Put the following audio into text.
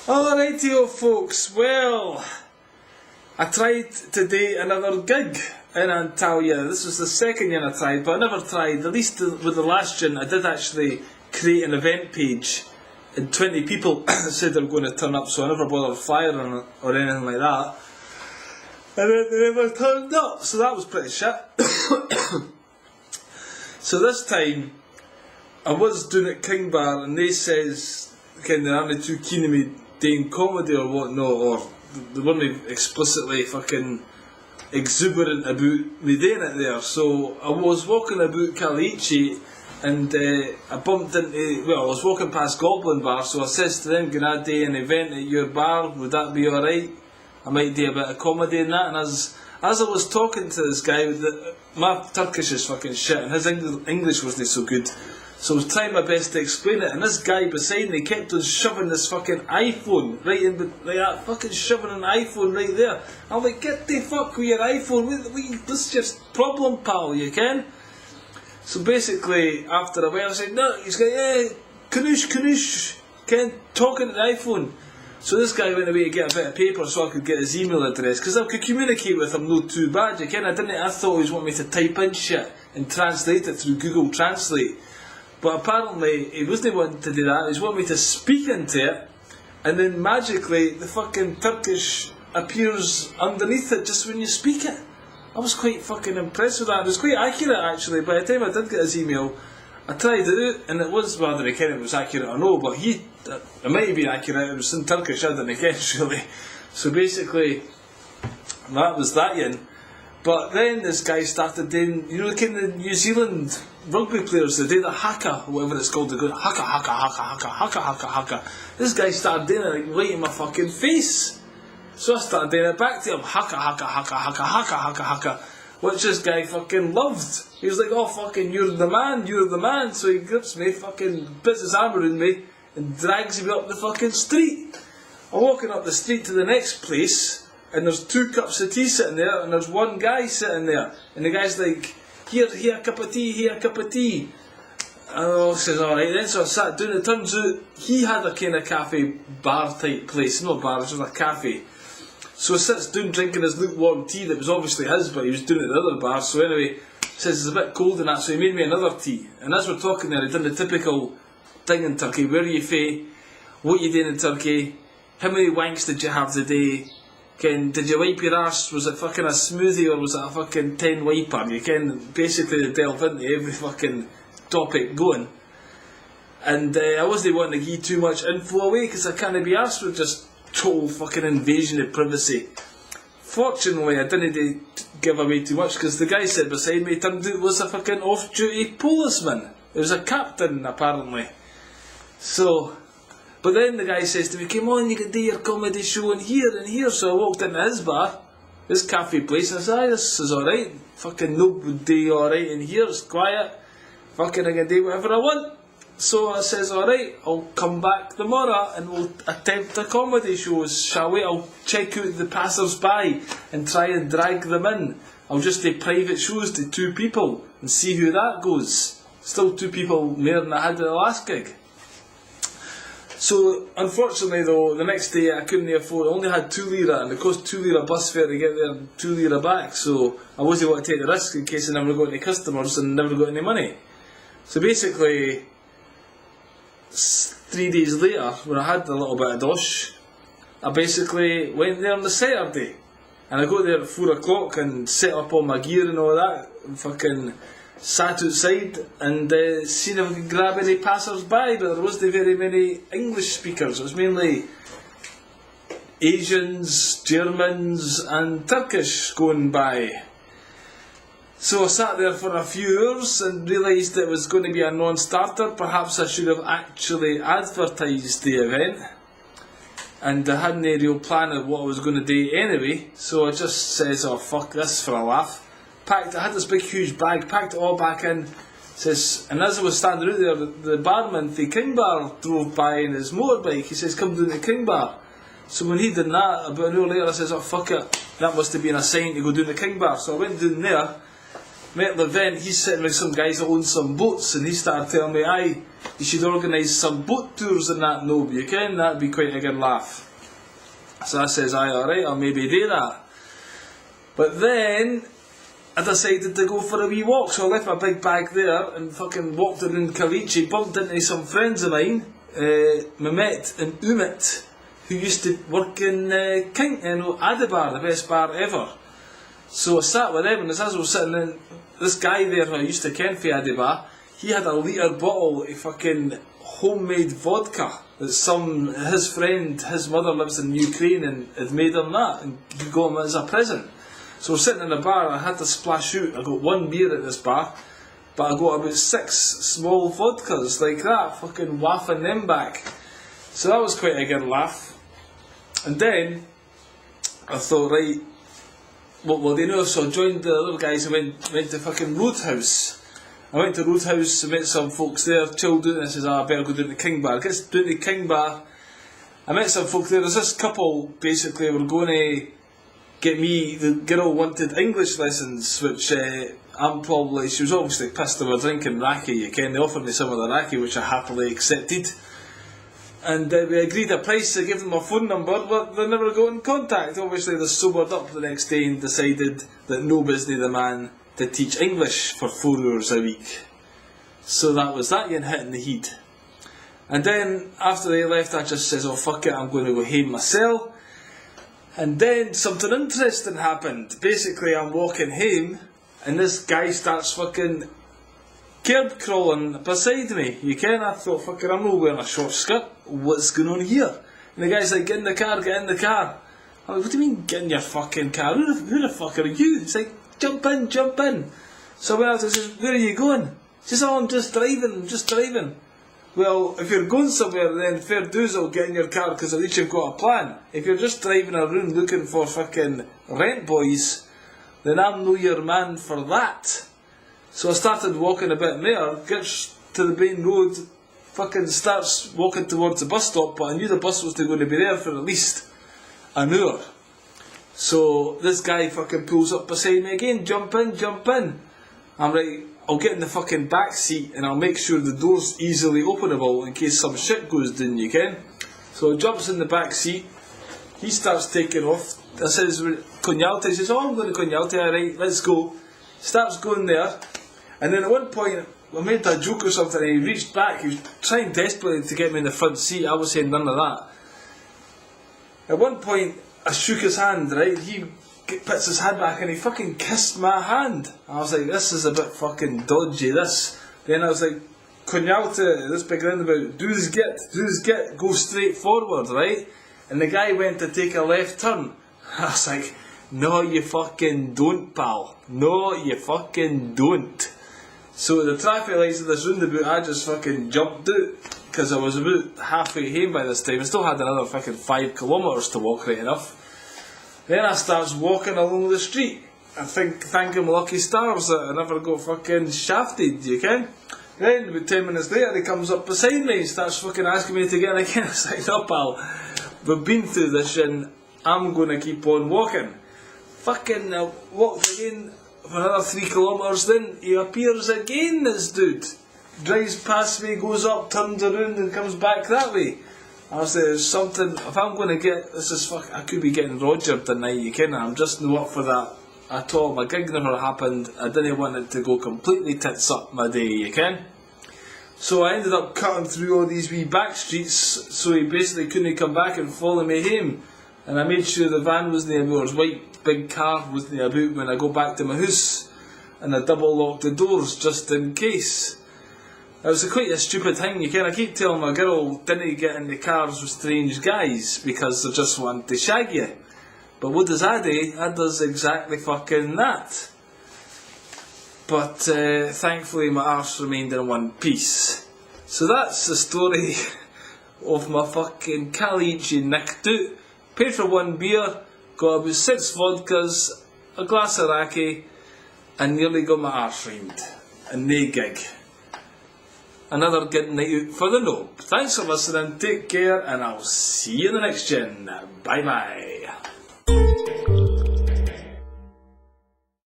Alrighty, folks. Well, I tried to do another gig in Antalya. This was the second year I tried, but I never tried. At least with the last year, I did actually create an event page, and 20 people said they were going to turn up, so I never bothered flying it or anything like that. And then they never turned up, so that was pretty shit. So this time, I was doing it at King Bar, and they says, kind of, aren't too keen on me doing comedy or whatnot, or they weren't explicitly fucking exuberant about me doing it there. So I was walking about Kaleiçi, and I bumped into, I was walking past Goblin Bar, so I says to them, can I do an event at your bar, would that be alright? I might do a bit of comedy and that. And as I was talking to this guy, my Turkish is fucking shit, and his English wasn't so good. So I was trying my best to explain it, and this guy beside me kept on shoving this fucking iPhone right in, like that, fucking shoving an iPhone right there. I'm like, get the fuck with your iPhone, this is just problem, pal, you can? So basically, after a while, I said, no, he's going, yeah, Kanoosh, Ken, talking to the iPhone. So this guy went away to get a bit of paper so I could get his email address, because I could communicate with him not too bad, you can? I thought he was wanting me to type in shit and translate it through Google Translate. But apparently, he wasn't wanting to do that, he was wanting me to speak into it, and then magically, the fucking Turkish appears underneath it just when you speak it. I was quite fucking impressed with that. It was quite accurate, actually. By the time I did get his email, I tried it out, and it was, well, I didn't care if it was accurate or no, but it might have been accurate, it was in Turkish, I didn't guess, really. So basically, that was that yin. But then this guy started doing, you know, like in the New Zealand rugby players, they do the haka, whatever it's called, they go haka, haka, haka, haka, haka, haka, haka. This guy started doing it like right in my fucking face. So I started doing it back to him, haka, haka, haka, haka, haka, haka, haka, which this guy fucking loved. He was like, oh fucking, you're the man. So he grips me, fucking puts his arm around me, and drags me up the fucking street. I'm walking up the street to the next place, and there's 2 cups of tea sitting there, and there's one guy sitting there, and the guy's like, here a cup of tea. And I says, alright then, so I sat down. It turns out he had a kind of cafe bar type place, not bar, it was a cafe. So he sits down drinking his lukewarm tea that was obviously his, but he was doing it at the other bar. So anyway, says it's a bit cold and that, so he made me another tea. And as we're talking there, he done the typical thing in Turkey, where are you fae, what you doing in Turkey, how many wanks did you have today, did you wipe your arse, was it fucking a smoothie or was it a fucking 10 wiper? You can basically delve into every fucking topic going. And I wasn't wanting to give too much info away because I can't be arsed with just total fucking invasion of privacy. Fortunately, I didn't give away too much because the guy sitting beside me turned out was a fucking off-duty policeman. It was a captain, apparently. So, but then the guy says to me, come on, you can do your comedy show in here and here. So I walked into his bar, this cafe place, and I said, this is alright. Fucking Nob would do alright in here, it's quiet. Fucking I can do whatever I want. So I says, alright, I'll come back tomorrow and we'll attempt a comedy show, shall we? I'll check out the passers-by and try and drag them in. I'll just do private shows to 2 people and see how that goes. Still 2 people more than I had at the last gig. So, unfortunately though, the next day I couldn't afford, I only had 2 lira, and it cost 2 lira bus fare to get there, 2 lira back, so I wasn't want to take the risk in case I never got any customers and never got any money. So basically, 3 days later, when I had a little bit of dosh, I basically went there on the Saturday, and I got there at 4 o'clock and set up all my gear and all that, and fucking sat outside and seen if I could grab any passers-by, but there wasn't very many English speakers. It was mainly Asians, Germans and Turkish going by. So I sat there for a few hours and realised it was going to be a non-starter. Perhaps I should have actually advertised the event, and I hadn't a real plan of what I was going to do anyway, so I just says, oh fuck this for a laugh. I had this big huge bag, packed it all back in, says, and as I was standing out there, the barman, the King Bar, drove by in his motorbike. He says, come down to King Bar. So when he did that, about an hour later, I says, oh fuck it, that must have been a sign to go down to King Bar. So I went down there, met the event, he's sitting with some guys that own some boats, and he started telling me, aye, you should organise some boat tours and that, Nob, you can, that'd be quite a good laugh. So I says, aye, alright, I'll maybe do that. But then, I decided to go for a wee walk, so I left my big bag there and fucking walked around Kaleiçi, bumped into some friends of mine, Mehmet and Umit, who used to work in Adabar, the best bar ever. So I sat with them, and as I was sitting in, this guy there who I used to ken for Adabar, he had a litre bottle of fucking homemade vodka that his friend, his mother lives in Ukraine, and had made him that, and he got him as a present. So we're sitting in the bar, and I had to splash out. I got one beer at this bar, but I got about 6 small vodkas like that, fucking wafting them back. So that was quite a good laugh. And then I thought, right, what will they know? So I joined the other guys and went to fucking Roadhouse. I went to Roadhouse, I met some folks there, chilled out, and I says, I better go down to King Bar. I get down to King Bar, I met some folk there. There's this couple, basically, were going to get me, the girl wanted English lessons, which she was obviously pissed they were drinking raki, you ken, they offered me some of the raki, which I happily accepted. And we agreed a price, I gave them a phone number, but they never got in contact. Obviously they sobered up the next day and decided that Nob isn't the man to teach English for 4 hours a week. So that was that, and hitting the heat. And then after they left, I just says, oh fuck it, I'm going to go home myself. And then something interesting happened. Basically I'm walking home, and this guy starts fucking curb crawling beside me. You ken, I thought, fucking, I'm not wearing a short skirt. What's going on here? And the guy's like, get in the car, get in the car. I'm like, what do you mean, get in your fucking car? Who the fuck are you? He's like, jump in, jump in. So I went out and says, where are you going? He says, oh, I'm just driving. Well, if you're going somewhere, then fair dues, I'll get in your car, because at least you've got a plan. If you're just driving around looking for fucking rent boys, then I'm no your man for that. So I started walking a bit more, gets to the main road, fucking starts walking towards the bus stop, but I knew the bus was going to be there for at least an hour. So this guy fucking pulls up beside me again, jump in. I'm like, I'll get in the fucking back seat and I'll make sure the door's easily openable in case some shit goes down, you ken. So he jumps in the back seat, he starts taking off. I says, Conyalta, he says, oh, I'm going to Conyalta, alright, let's go. Starts going there, and then at one point, I made a joke or something, and he reached back, he was trying desperately to get me in the front seat. I was saying none of that. At one point, I shook his hand, right, he puts his hand back and he fucking kissed my hand. I was like, this is a bit fucking dodgy, this. Then I was like, Conyalta, this big roundabout, do this get, go straight forward, right? And the guy went to take a left turn. I was like, no you fucking don't, pal. No you fucking don't. So the traffic lights of this roundabout, I just fucking jumped out, because I was about halfway home by this time. I still had another fucking 5 kilometres to walk, right enough. Then I starts walking along the street. I think, thanking lucky stars that I never got fucking shafted, you ken? Then, about 10 minutes later, he comes up beside me and starts fucking asking me to get in again. I was like, no pal, we've been through this and I'm going to keep on walking. Fucking walked again for another 3 kilometres, then he appears again, this dude. Drives past me, goes up, turns around and comes back that way. I was like, there's something, if I'm going to get, I could be getting Rogered tonight, you ken, I'm just not up for that at all. My gig never happened, I didn't want it to go completely tits up my day, you ken. So I ended up cutting through all these wee back streets, so he basically couldn't come back and follow me home. And I made sure the van wasn't about, his white big car wasn't about when I go back to my house. And I double locked the doors just in case. It was quite a stupid thing, you can. I keep telling my girl, didn't get in the cars with strange guys because they just want to shag you. But what does I do? I does exactly fucking that. But thankfully my arse remained in one piece. So that's the story of my fucking Kaleiçi nicked out. Paid for 1 beer, got about 6 vodkas, a glass of raki, and nearly got my arse reamed. And no gig. Another good night out for the Nob. Thanks for listening, take care, and I'll see you in the next gen. Bye bye.